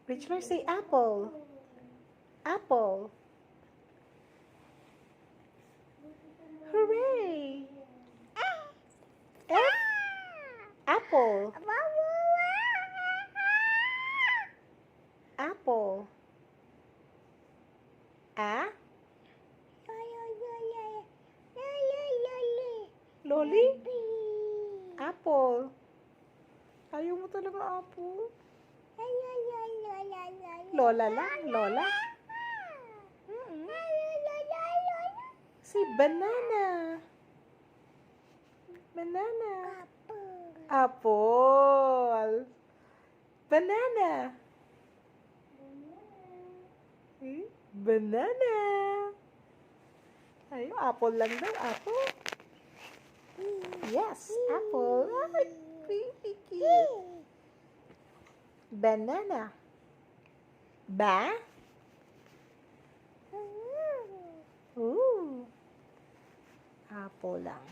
Richler, say apple. Apple. Hooray! F. Apple. Apple. A. Loli? Apple. Ayaw mo talaga apple? Lola lang? Lola? Si banana. Banana. Apple. Banana. Banana. Ay, apple lang daw. Apple. Yes, apple. Ay, baby cute. Banana. Ba? Ooh. Apple lang.